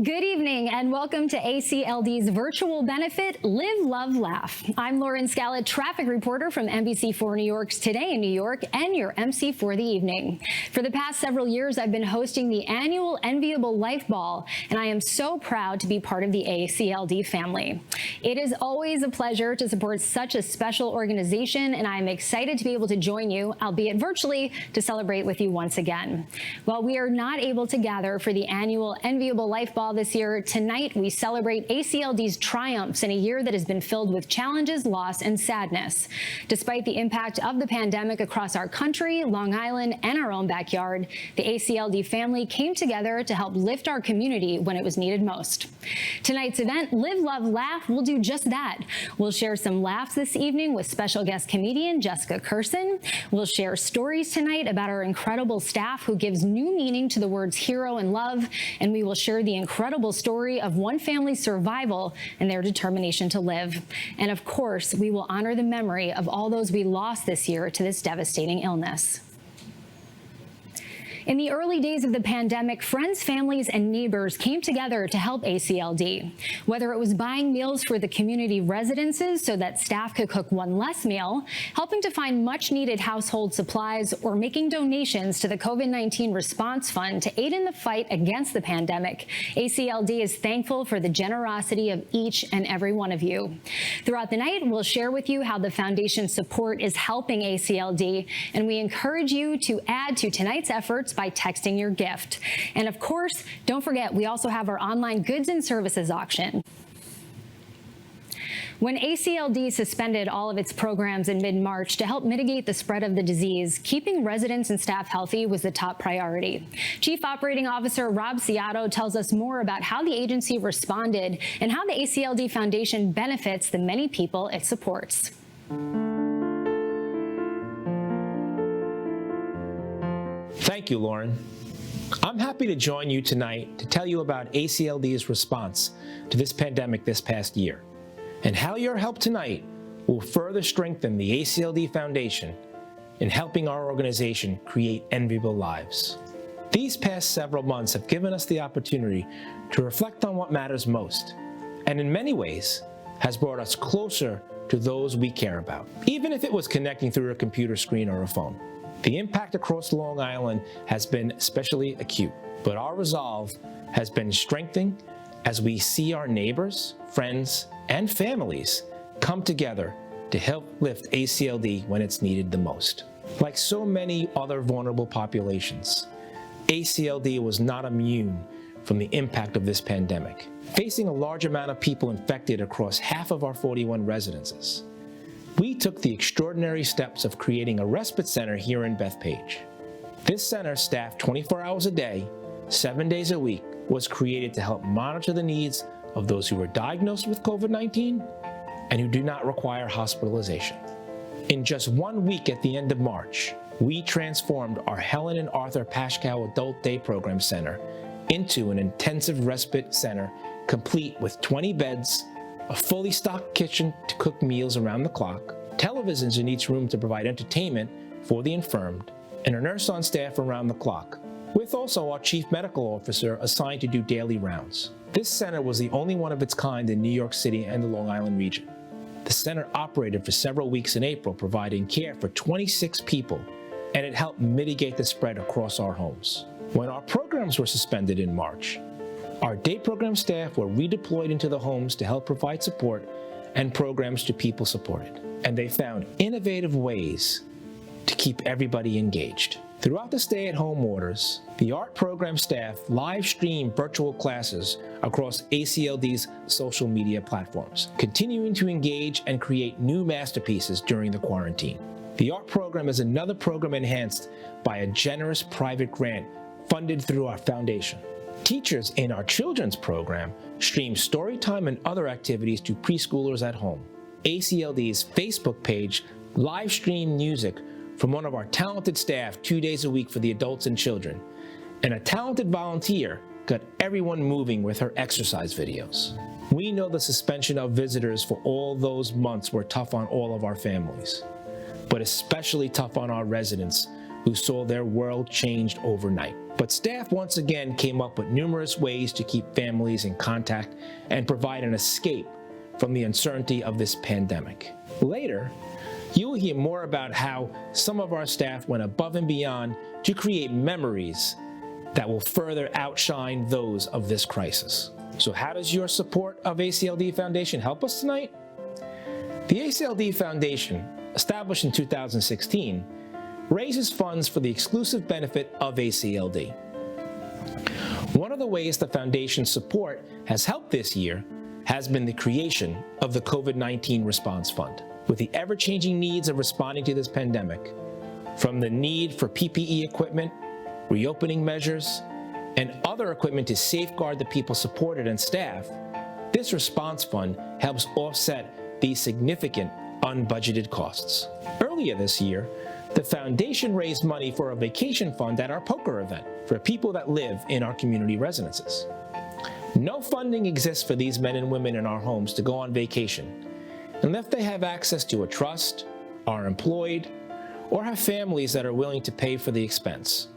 Good evening and welcome to ACLD's virtual benefit, Live, Love, Laugh. I'm Lauren Scallett, traffic reporter from NBC4 New York's Today in New York and your MC for the evening. For the past several years, I've been hosting the annual Enviable Life Ball, and I am so proud to be part of the ACLD family. It is always a pleasure to support such a special organization, and I'm excited to be able to join you, albeit virtually, to celebrate with you once again. While we are not able to gather for the annual Enviable Life Ball this year, tonight we celebrate ACLD's triumphs in a year that has been filled with challenges, loss, and sadness. Despite the impact of the pandemic across our country, Long Island, and our own backyard, the ACLD family came together to help lift our community when it was needed most. Tonight's event, Live, Love, Laugh, will do just that. We'll share some laughs this evening with special guest comedian Jessica Curson. We'll share stories tonight about our incredible staff who gives new meaning to the words hero and love, and we will share the incredible story of one family's survival and their determination to live. And of course, we will honor the memory of all those we lost this year to this devastating illness. In the early days of the pandemic, friends, families, and neighbors came together to help ACLD. Whether it was buying meals for the community residences so that staff could cook one less meal, helping to find much-needed household supplies, or making donations to the COVID-19 Response Fund to aid in the fight against the pandemic, ACLD is thankful for the generosity of each and every one of you. Throughout the night, we'll share with you how the foundation's support is helping ACLD, and we encourage you to add to tonight's efforts by texting your gift. And of course, don't forget, we also have our online goods and services auction. When ACLD suspended all of its programs in mid-March to help mitigate the spread of the disease, keeping residents and staff healthy was the top priority. Chief Operating Officer Rob Ciato tells us more about how the agency responded and how the ACLD Foundation benefits the many people it supports. Thank you, Lauren. I'm happy to join you tonight to tell you about ACLD's response to this pandemic this past year, and how your help tonight will further strengthen the ACLD Foundation in helping our organization create enviable lives. These past several months have given us the opportunity to reflect on what matters most, and in many ways has brought us closer to those we care about, even if it was connecting through a computer screen or a phone. The impact across Long Island has been especially acute, but our resolve has been strengthened as we see our neighbors, friends, and families come together to help lift ACLD when it's needed the most. Like so many other vulnerable populations, ACLD was not immune from the impact of this pandemic, facing a large amount of people infected across half of our 41 residences. We took the extraordinary steps of creating a respite center here in Bethpage. This center, staffed 24 hours a day, 7 days a week, was created to help monitor the needs of those who were diagnosed with COVID-19 and who do not require hospitalization. In just 1 week at the end of March, we transformed our Helen and Arthur Pashkow Adult Day Program Center into an intensive respite center complete with 20 beds, a fully stocked kitchen to cook meals around the clock, televisions in each room to provide entertainment for the infirmed, and a nurse on staff around the clock, with also our chief medical officer assigned to do daily rounds. This center was the only one of its kind in New York City and the Long Island region. The center operated for several weeks in April, providing care for 26 people, and it helped mitigate the spread across our homes. When our programs were suspended in March, our day program staff were redeployed into the homes to help provide support and programs to people supported. And they found innovative ways to keep everybody engaged. Throughout the stay-at-home orders, the art program staff live-streamed virtual classes across ACLD's social media platforms, continuing to engage and create new masterpieces during the quarantine. The art program is another program enhanced by a generous private grant funded through our foundation. Teachers in our children's program stream story time and other activities to preschoolers at home. ACLD's Facebook page live streamed music from one of our talented staff 2 days a week for the adults and children, and a talented volunteer got everyone moving with her exercise videos. We know the suspension of visitors for all those months were tough on all of our families, but especially tough on our residents who saw their world changed overnight. But staff once again came up with numerous ways to keep families in contact and provide an escape from the uncertainty of this pandemic. Later, you will hear more about how some of our staff went above and beyond to create memories that will further outshine those of this crisis. So how does your support of ACLD Foundation help us tonight? The ACLD Foundation, established in 2016, raises funds for the exclusive benefit of ACLD. One of the ways the Foundation's support has helped this year has been the creation of the COVID-19 Response Fund. With the ever-changing needs of responding to this pandemic, from the need for PPE equipment, reopening measures, and other equipment to safeguard the people supported and staff, this response fund helps offset these significant unbudgeted costs. Earlier this year, the Foundation raised money for a vacation fund at our poker event for people that live in our community residences. No funding exists for these men and women in our homes to go on vacation unless they have access to a trust, are employed, or have families that are willing to pay for the expense.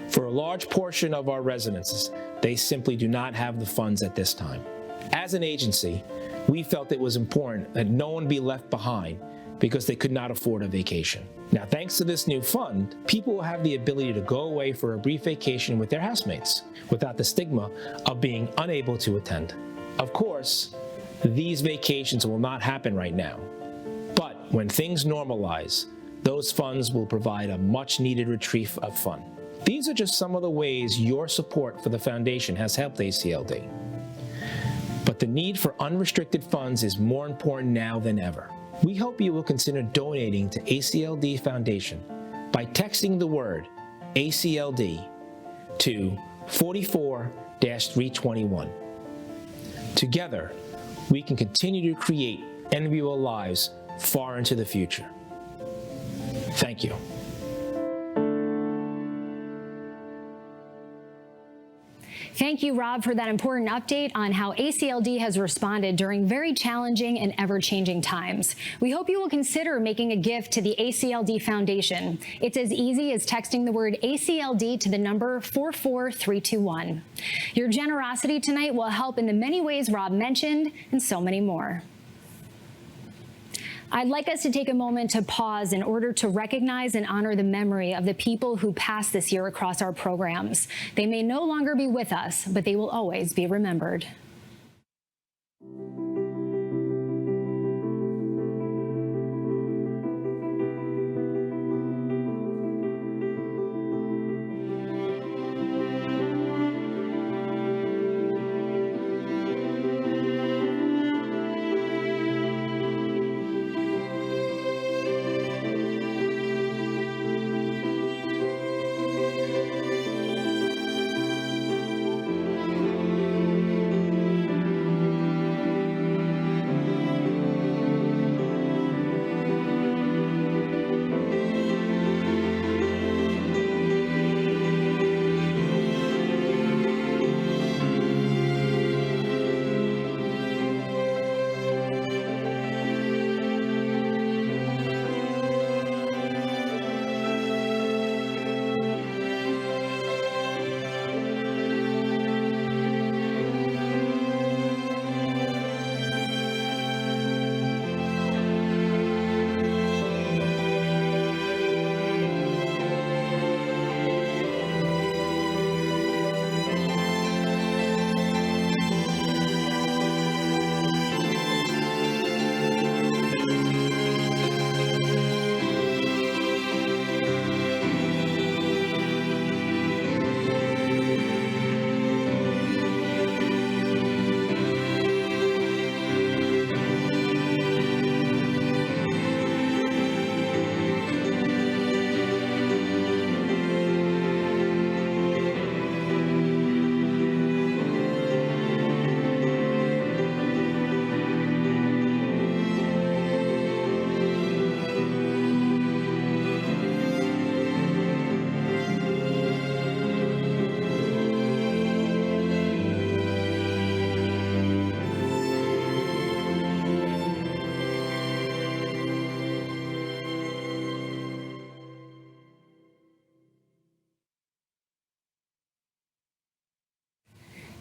For a large portion of our residences, they simply do not have the funds at this time. As an agency, we felt it was important that no one be left behind because they could not afford a vacation. Now, thanks to this new fund, people will have the ability to go away for a brief vacation with their housemates without the stigma of being unable to attend. Of course, these vacations will not happen right now, but when things normalize, those funds will provide a much-needed reprieve of fun. These are just some of the ways your support for the Foundation has helped ACLD. But the need for unrestricted funds is more important now than ever. We hope you will consider donating to ACLD Foundation by texting the word ACLD to 44-321. Together, we can continue to create enviable lives far into the future. Thank you. Thank you, Rob, for that important update on how ACLD has responded during very challenging and ever-changing times. We hope you will consider making a gift to the ACLD Foundation. It's as easy as texting the word ACLD to the number 44321. Your generosity tonight will help in the many ways Rob mentioned and so many more. I'd like us to take a moment to pause in order to recognize and honor the memory of the people who passed this year across our programs. They may no longer be with us, but they will always be remembered.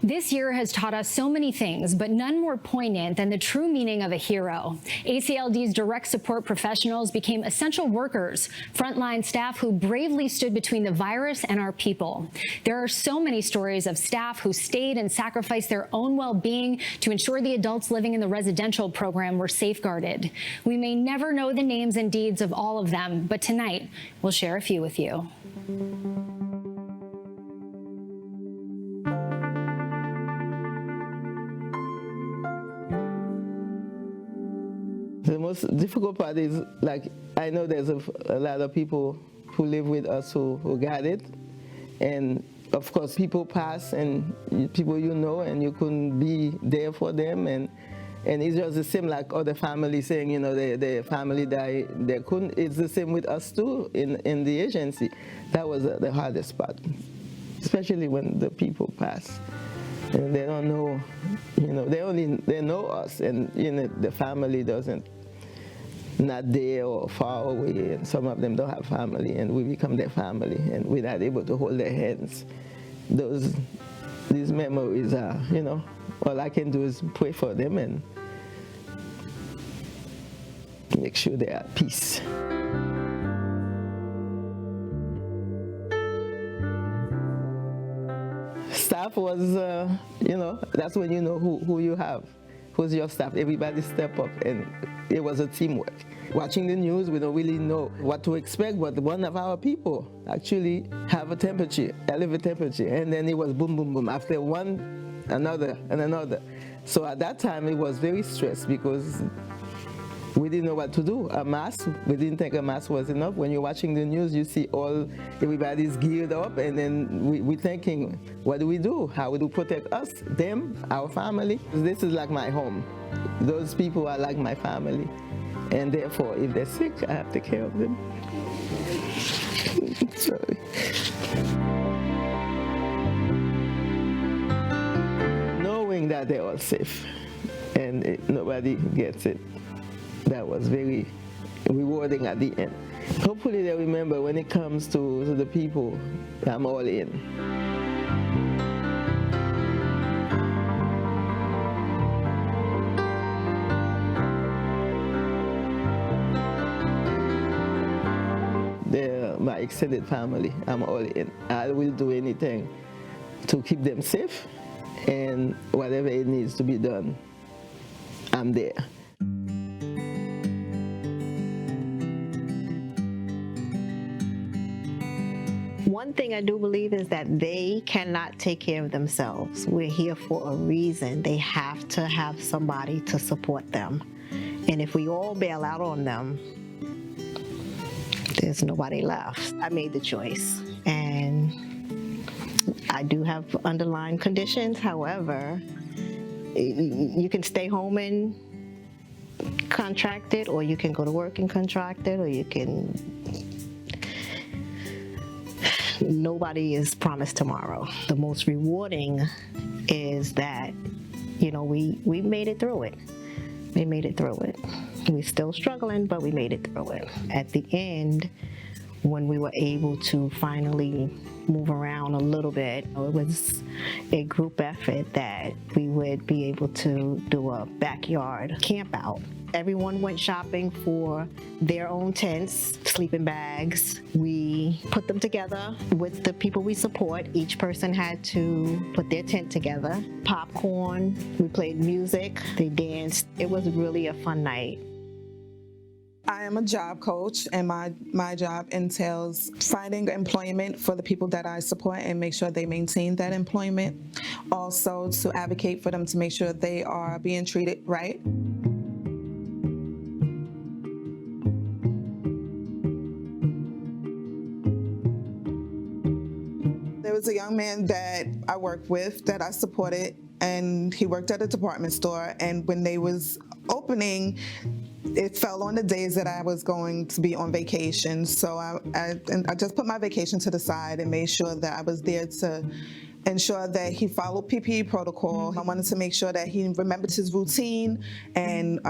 This year has taught us so many things, but none more poignant than the true meaning of a hero. ACLD's direct support professionals became essential workers, frontline staff who bravely stood between the virus and our people. There are so many stories of staff who stayed and sacrificed their own well-being to ensure the adults living in the residential program were safeguarded. We may never know the names and deeds of all of them, but tonight we'll share a few with you. The most difficult part is, like, I know there's a lot of people who live with us who got it. And of course, people pass and people you know, and you couldn't be there for them. And it's just the same like other families saying, you know, their family died, they couldn't. It's the same with us too in the agency. That was the hardest part, especially when the people pass. And they don't know, you know, they know us, and you know, the family not there or far away, and some of them don't have family, and we become their family, and we're not able to hold their hands. These memories are, you know, all I can do is pray for them and make sure they're at peace. Staff was, you know, that's when you know who you have, who's your staff. Everybody step up, and it was a teamwork. Watching the news, we don't really know what to expect, but one of our people actually have a temperature, elevated temperature, and then it was boom, boom, boom. After one, another, and another. So at that time, it was very stressed because we didn't know what to do. A mask, we didn't think a mask was enough. When you're watching the news, you see everybody's geared up, and then we're thinking, what do we do? How do we protect us, them, our family? This is like my home. Those people are like my family. And therefore, if they're sick, I have to take care of them. Sorry. Knowing that they're all safe and nobody gets it, that was very rewarding at the end. Hopefully they remember when it comes to the people, I'm all in. They're my extended family. I'm all in. I will do anything to keep them safe, and whatever it needs to be done, I'm there. One thing I do believe is that they cannot take care of themselves. We're here for a reason. They have to have somebody to support them. And if we all bail out on them, there's nobody left. I made the choice, and I do have underlying conditions. However, you can stay home and contract it, or you can go to work and contract it, or you can... Nobody is promised tomorrow. The most rewarding is that, you know, we made it through it. We made it through it. We're still struggling, but we made it through it. At the end, when we were able to finally move around a little bit, it was a group effort that we would be able to do a backyard camp out. Everyone went shopping for their own tents, sleeping bags. We put them together with the people we support. Each person had to put their tent together. Popcorn, we played music, they danced. It was really a fun night. I am a job coach, and my job entails finding employment for the people that I support and make sure they maintain that employment. Also to advocate for them to make sure they are being treated right. There was a young man that I worked with that I supported, and he worked at a department store, and when they was opening, it fell on the days that I was going to be on vacation. So I just put my vacation to the side and made sure that I was there to ensure that he followed PPE protocol. I wanted to make sure that he remembered his routine and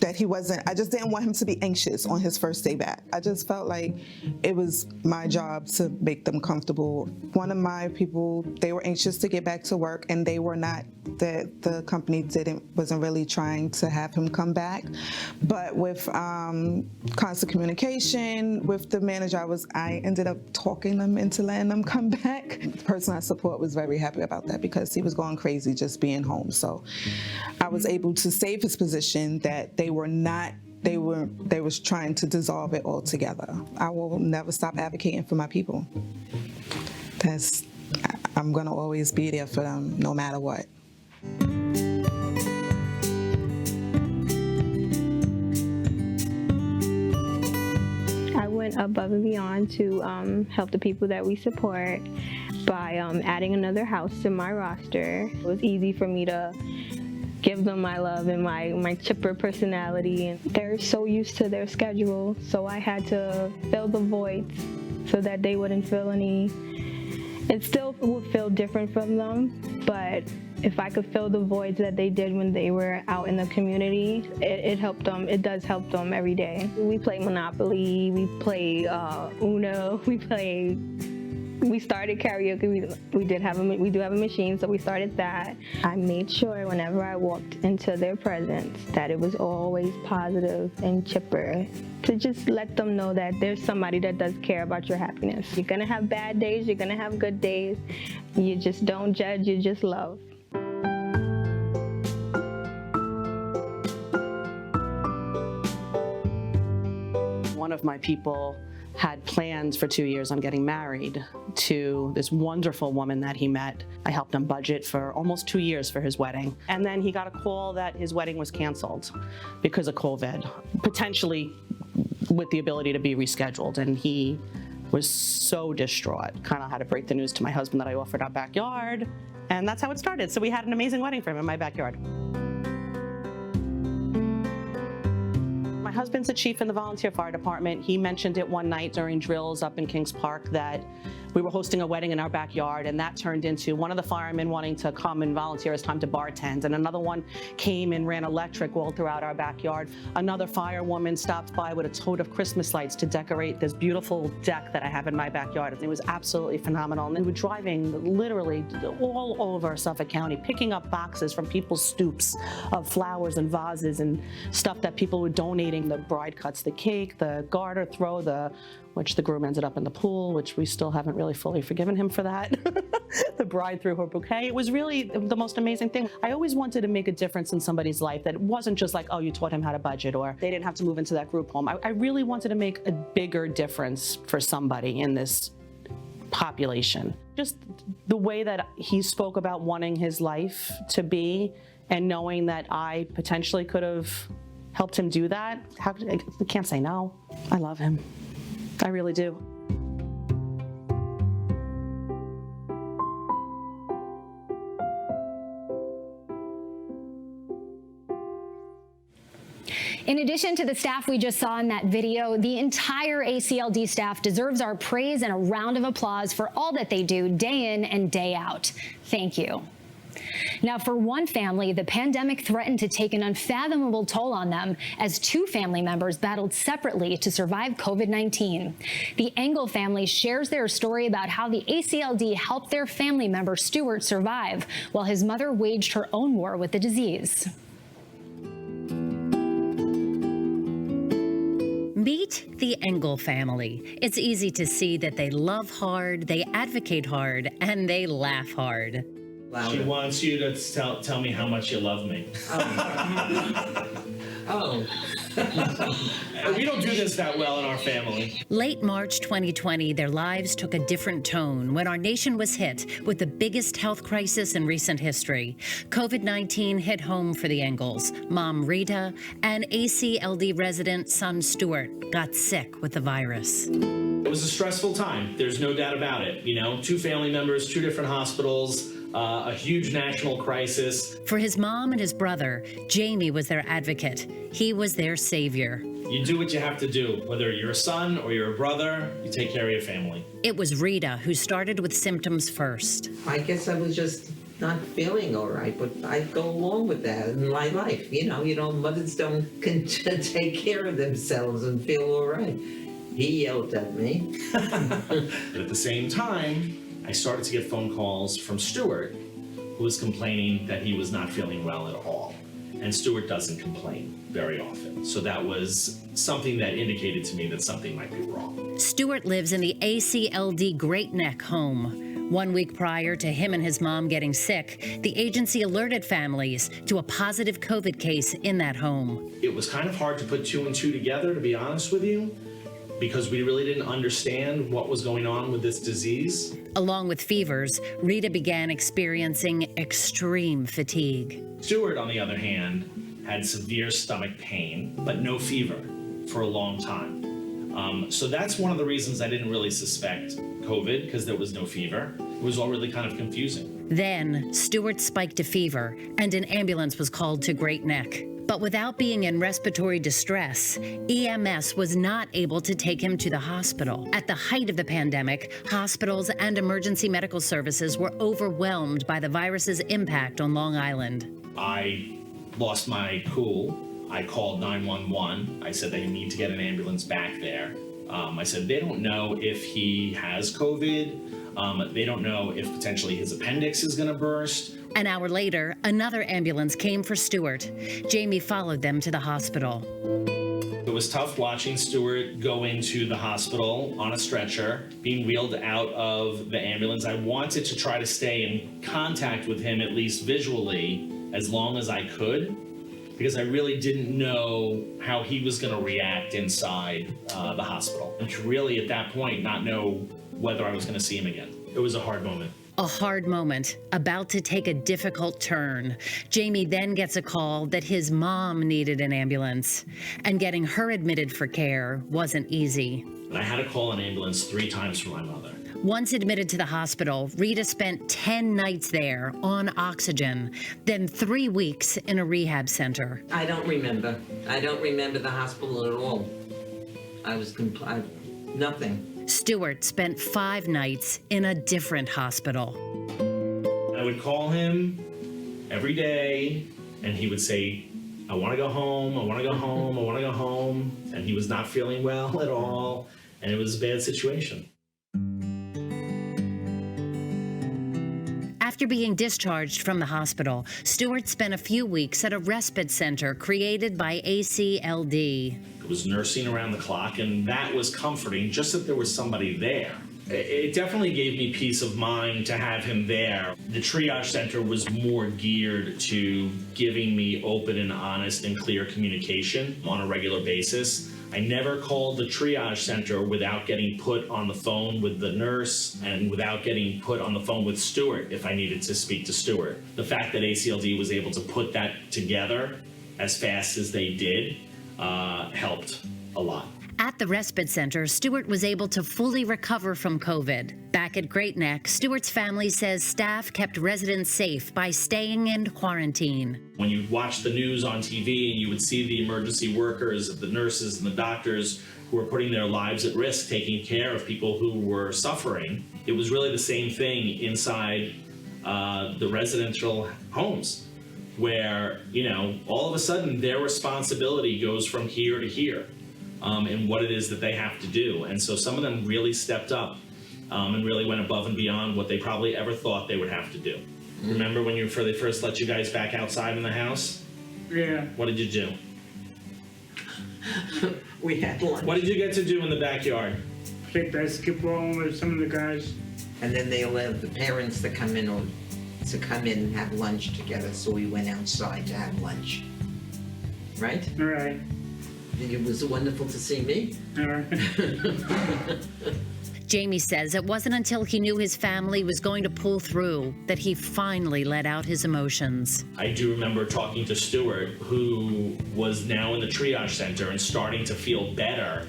that he wasn't, I just didn't want him to be anxious on his first day back. I just felt like it was my job to make them comfortable. One of my people, they were anxious to get back to work, and they were not, the company wasn't really trying to have him come back. But with constant communication with the manager, I ended up talking them into letting them come back. The person I support was very happy about that because he was going crazy just being home. So I was able to save his position, that they was trying to dissolve it altogether. I will never stop advocating for my people. I'm gonna always be there for them no matter what. I went above and beyond to help the people that we support by adding another house to my roster. It was easy for me to give them my love and my chipper personality, and they're so used to their schedule, so I had to fill the voids so that they wouldn't feel any. It still would feel different from them, but if I could fill the voids that they did when they were out in the community, it helped them. It does help them every day. We play Monopoly, we play Uno, we started karaoke. We do have a machine, so we started that. I made sure whenever I walked into their presence that it was always positive and chipper, to just let them know that there's somebody that does care about your happiness. You're gonna have bad days, you're gonna have good days. You just don't judge, you just love. One of my people had plans for 2 years on getting married to this wonderful woman that he met. I helped him budget for almost 2 years for his wedding. And then he got a call that his wedding was canceled because of COVID, potentially with the ability to be rescheduled. And he was so distraught. Kind of had to break the news to my husband that I offered our backyard. And that's how it started. So we had an amazing wedding for him in my backyard. My husband's a chief in the volunteer fire department. He mentioned it one night during drills up in Kings Park that we were hosting a wedding in our backyard, and that turned into one of the firemen wanting to come and volunteer as time to bartend, and another one came and ran electric all throughout our backyard. Another firewoman stopped by with a tote of Christmas lights to decorate this beautiful deck that I have in my backyard. It was absolutely phenomenal. And we were driving literally all over Suffolk County, picking up boxes from people's stoops of flowers and vases and stuff that people were donating. The bride cuts the cake, the garter throw, which the groom ended up in the pool, which we still haven't really fully forgiven him for that. The bride threw her bouquet. It was really the most amazing thing. I always wanted to make a difference in somebody's life, that it wasn't just like, oh, you taught him how to budget, or they didn't have to move into that group home. I really wanted to make a bigger difference for somebody in this population. Just the way that he spoke about wanting his life to be, and knowing that I potentially could have helped him do that. I can't say no. I love him. I really do. In addition to the staff we just saw in that video, the entire ACLD staff deserves our praise and a round of applause for all that they do day in and day out. Thank you. Now, for one family, the pandemic threatened to take an unfathomable toll on them as two family members battled separately to survive COVID-19. The Engel family shares their story about how the ACLD helped their family member Stuart survive while his mother waged her own war with the disease. Meet the Engel family. It's easy to see that they love hard, they advocate hard, and they laugh hard. She wants you to tell me how much you love me. Oh. We don't do this that well in our family. Late March 2020, their lives took a different tone when our nation was hit with the biggest health crisis in recent history. COVID-19 hit home for the Engels. Mom Rita and ACLD resident son Stuart got sick with the virus. It was a stressful time. There's no doubt about it. You know, two family members, two different hospitals, a huge national crisis. For his mom and his brother, Jamie was their advocate. He was their savior. You do what you have to do. Whether you're a son or you're a brother, you take care of your family. It was Rita who started with symptoms first. I guess I was just not feeling all right, but I go along with that in my life. Mothers don't take care of themselves and feel all right. He yelled at me. At the same time, I started to get phone calls from Stuart, who was complaining that he was not feeling well at all. And Stuart doesn't complain very often. So that was something that indicated to me that something might be wrong. Stuart lives in the ACLD Great Neck home. 1 week prior to him and his mom getting sick, the agency alerted families to a positive COVID case in that home. It was kind of hard to put two and two together, to be honest with you, because we really didn't understand what was going on with this disease. Along with fevers, Rita began experiencing extreme fatigue. Stuart, on the other hand, had severe stomach pain, but no fever for a long time. So that's one of the reasons I didn't really suspect COVID, because there was no fever. It was all really kind of confusing. Then, Stuart spiked a fever, and an ambulance was called to Great Neck. But without being in respiratory distress, EMS was not able to take him to the hospital. At the height of the pandemic, hospitals and emergency medical services were overwhelmed by the virus's impact on Long Island. I lost my cool. I called 911. I said they need to get an ambulance back there. I said they don't know if he has COVID. They don't know if potentially his appendix is going to burst. An hour later, another ambulance came for Stuart. Jamie followed them to the hospital. It was tough watching Stuart go into the hospital on a stretcher, being wheeled out of the ambulance. I wanted to try to stay in contact with him, at least visually, as long as I could, because I really didn't know how he was going to react inside the hospital. And to really, at that point, not know whether I was going to see him again. It was a hard moment. A hard moment, about to take a difficult turn. Jamie then gets a call that his mom needed an ambulance, and getting her admitted for care wasn't easy. And I had to call an ambulance 3 times for my mother. Once admitted to the hospital, Rita spent 10 nights there on oxygen, then 3 weeks in a rehab center. I don't remember. I don't remember the hospital at all. Nothing. Stuart spent 5 nights in a different hospital. I would call him every day, and he would say, I want to go home, I want to go home, I want to go home. And he was not feeling well at all, and it was a bad situation. After being discharged from the hospital, Stuart spent a few weeks at a respite center created by ACLD. It was nursing around the clock, and that was comforting, just that there was somebody there. It definitely gave me peace of mind to have him there. The triage center was more geared to giving me open and honest and clear communication on a regular basis. I never called the triage center without getting put on the phone with the nurse and without getting put on the phone with Stuart if I needed to speak to Stuart. The fact that ACLD was able to put that together as fast as they did helped a lot. At the respite center, Stuart was able to fully recover from COVID. Back at Great Neck, Stuart's family says staff kept residents safe by staying in quarantine. When you watch the news on TV and you would see the emergency workers, the nurses and the doctors who were putting their lives at risk taking care of people who were suffering, it was really the same thing inside the residential homes, where, all of a sudden their responsibility goes from here to here. And what it is that they have to do. And so some of them really stepped up and really went above and beyond what they probably ever thought they would have to do. Remember when they first let you guys back outside in the house? Yeah. What did you do? We had lunch. What did you get to do in the backyard? Play basketball with some of the guys. And then they allowed the parents to come in and have lunch together, so we went outside to have lunch. Right? All right. It was wonderful to see me. All right. Jamie says it wasn't until he knew his family was going to pull through that he finally let out his emotions. I do remember talking to Stuart, who was now in the triage center and starting to feel better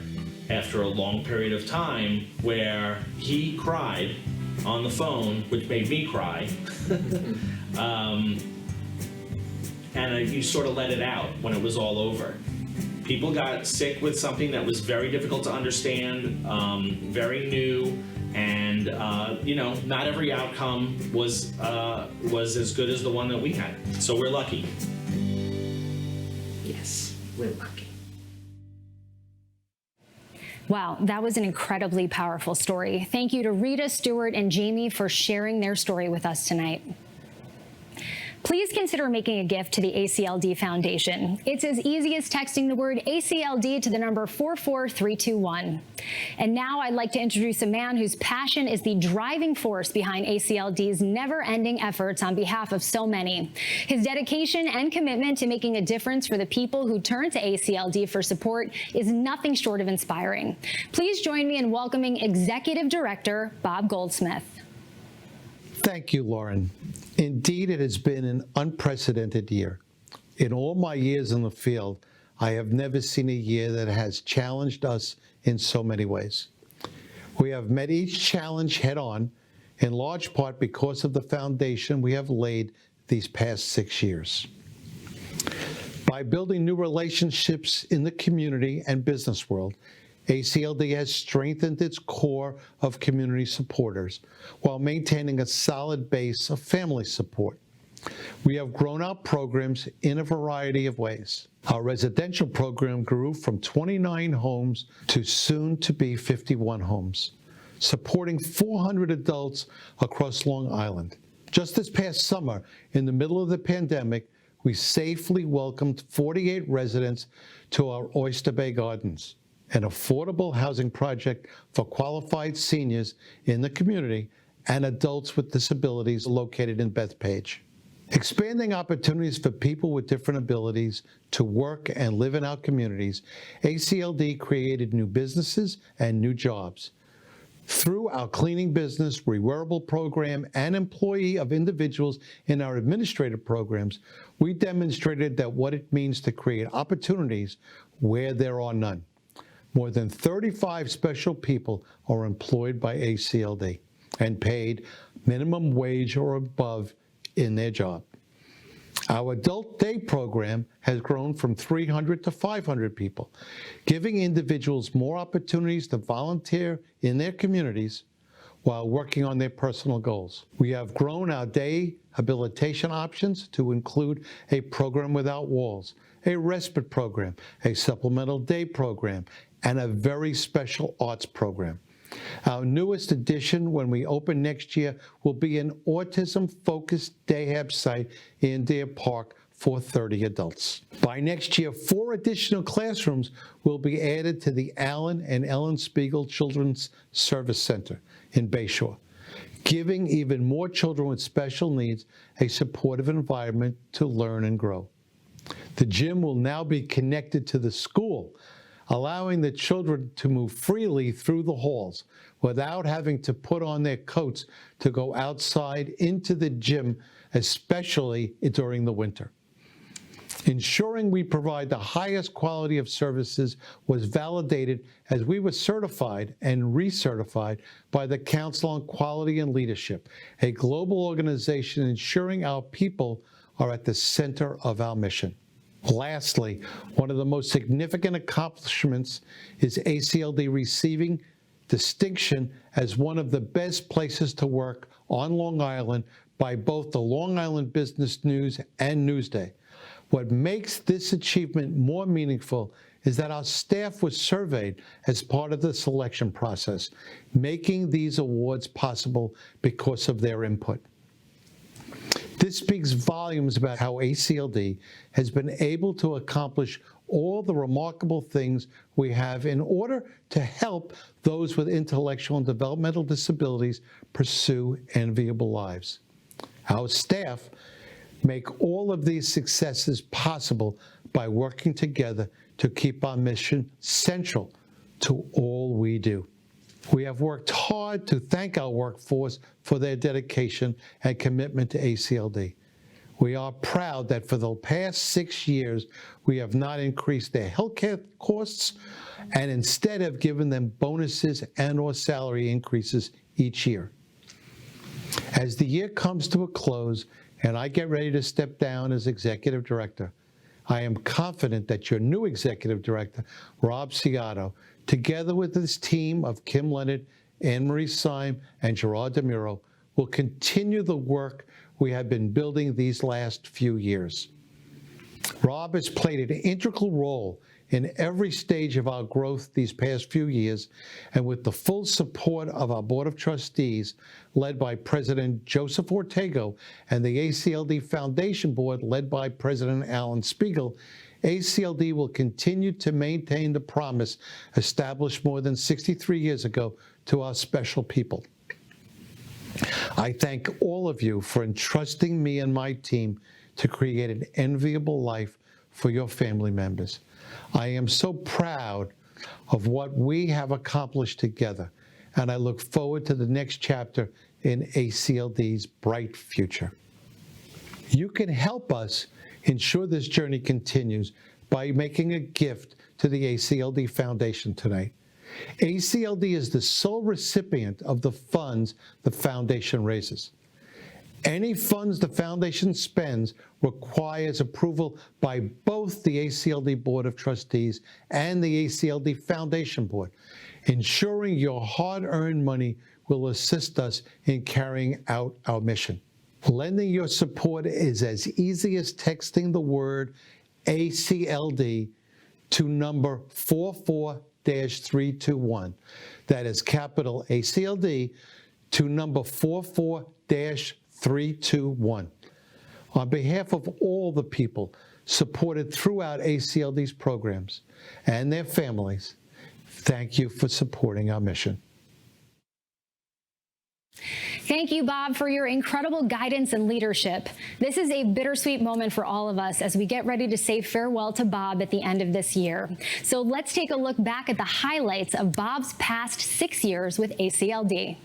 after a long period of time, where he cried on the phone, which made me cry. And you sort of let it out when it was all over. People got sick with something that was very difficult to understand, very new, And not every outcome was as good as the one that we had. So we're lucky. Yes, we're lucky. Wow, that was an incredibly powerful story. Thank you to Rita, Stewart, and Jamie for sharing their story with us tonight. Please consider making a gift to the ACLD Foundation. It's as easy as texting the word ACLD to the number 44321. And now I'd like to introduce a man whose passion is the driving force behind ACLD's never-ending efforts on behalf of so many. His dedication and commitment to making a difference for the people who turn to ACLD for support is nothing short of inspiring. Please join me in welcoming Executive Director Bob Goldsmith. Thank you, Lauren. Indeed, it has been an unprecedented year. In all my years in the field, I have never seen a year that has challenged us in so many ways. We have met each challenge head-on, in large part because of the foundation we have laid these past 6 years. By building new relationships in the community and business world, ACLD has strengthened its core of community supporters while maintaining a solid base of family support. We have grown our programs in a variety of ways. Our residential program grew from 29 homes to soon to be 51 homes, supporting 400 adults across Long Island. Just this past summer, in the middle of the pandemic, we safely welcomed 48 residents to our Oyster Bay Gardens, an affordable housing project for qualified seniors in the community and adults with disabilities located in Bethpage. Expanding opportunities for people with different abilities to work and live in our communities, ACLD created new businesses and new jobs. Through our cleaning business, rewearable program, and employee of individuals in our administrative programs, we demonstrated that what it means to create opportunities where there are none. More than 35 special people are employed by ACLD and paid minimum wage or above in their job. Our adult day program has grown from 300 to 500 people, giving individuals more opportunities to volunteer in their communities while working on their personal goals. We have grown our day habilitation options to include a program without walls, a respite program, a supplemental day program, and a very special arts program. Our newest addition when we open next year will be an autism-focused day hab site in Deer Park for 30 adults. By next year, 4 additional classrooms will be added to the Allen and Ellen Spiegel Children's Service Center in Bayshore, giving even more children with special needs a supportive environment to learn and grow. The gym will now be connected to the school, allowing the children to move freely through the halls without having to put on their coats to go outside into the gym, especially during the winter. Ensuring we provide the highest quality of services was validated as we were certified and recertified by the Council on Quality and Leadership, a global organization ensuring our people are at the center of our mission. Lastly, one of the most significant accomplishments is ACLD receiving distinction as one of the best places to work on Long Island by both the Long Island Business News and Newsday. What makes this achievement more meaningful is that our staff was surveyed as part of the selection process, making these awards possible because of their input. This speaks volumes about how ACLD has been able to accomplish all the remarkable things we have in order to help those with intellectual and developmental disabilities pursue enviable lives. Our staff make all of these successes possible by working together to keep our mission central to all we do. We have worked hard to thank our workforce for their dedication and commitment to ACLD. We are proud that for the past 6 years, we have not increased their healthcare costs and instead have given them bonuses and/or salary increases each year. As the year comes to a close and I get ready to step down as executive director, I am confident that your new executive director, Rob Ciotto, together with his team of Kim Leonard Anne Marie Syme, and Gerard DeMuro will continue the work we have been building these last few years. Rob has played an integral role in every stage of our growth these past few years, and with the full support of our Board of Trustees, led by President Joseph Ortego, and the ACLD Foundation Board, led by President Alan Spiegel, ACLD will continue to maintain the promise established more than 63 years ago to our special people. I thank all of you for entrusting me and my team to create an enviable life for your family members. I am so proud of what we have accomplished together, and I look forward to the next chapter in ACLD's bright future. You can help us ensure this journey continues by making a gift to the ACLD Foundation tonight. ACLD is the sole recipient of the funds the foundation raises. Any funds the foundation spends requires approval by both the ACLD Board of Trustees and the ACLD Foundation Board, ensuring your hard-earned money will assist us in carrying out our mission. Lending your support is as easy as texting the word ACLD to number 44-321. That is capital ACLD to number 44-321. On behalf of all the people supported throughout ACLD's programs and their families, thank you for supporting our mission. Thank you, Bob, for your incredible guidance and leadership. This is a bittersweet moment for all of us as we get ready to say farewell to Bob at the end of this year. So let's take a look back at the highlights of Bob's past 6 years with ACLD.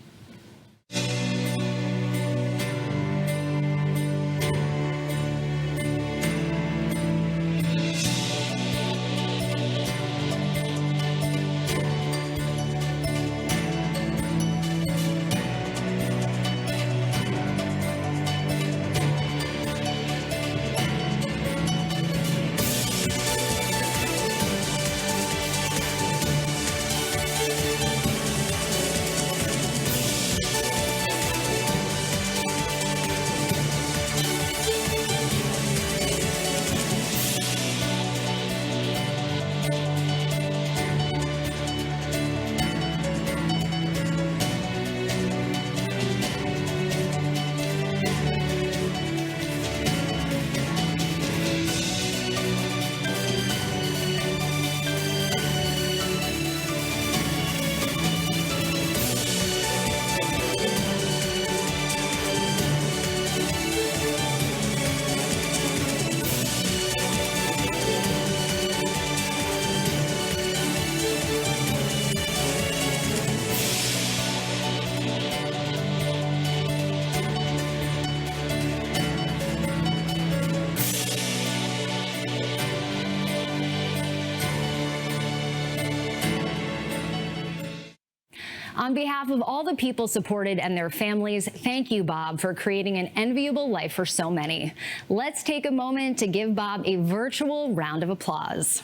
On behalf of all the people supported and their families, thank you, Bob, for creating an enviable life for so many. Let's take a moment to give Bob a virtual round of applause.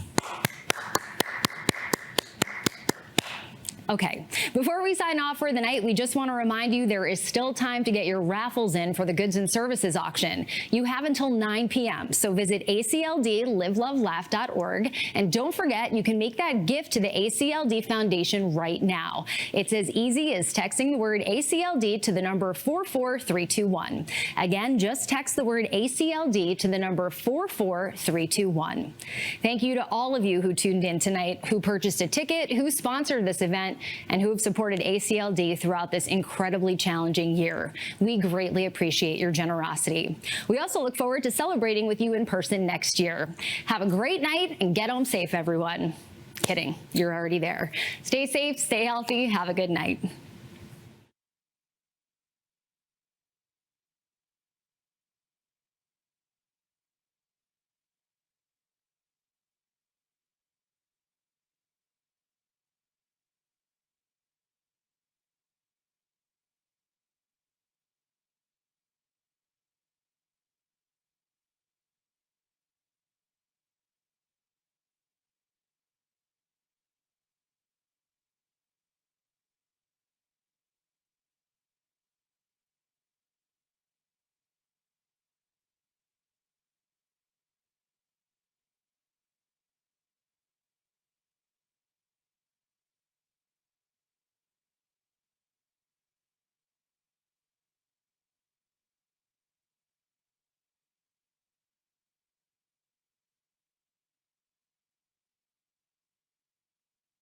Okay, before we sign off for the night, we just want to remind you there is still time to get your raffles in for the goods and services auction. You have until 9 p.m., so visit acldlivelovelaugh.org, and don't forget you can make that gift to the ACLD Foundation right now. It's as easy as texting the word ACLD to the number 44321. Again, just text the word ACLD to the number 44321. Thank you to all of you who tuned in tonight, who purchased a ticket, who sponsored this event, and who have supported ACLD throughout this incredibly challenging year. We greatly appreciate your generosity. We also look forward to celebrating with you in person next year. Have a great night and get home safe, everyone. Kidding, you're already there. Stay safe, stay healthy, have a good night.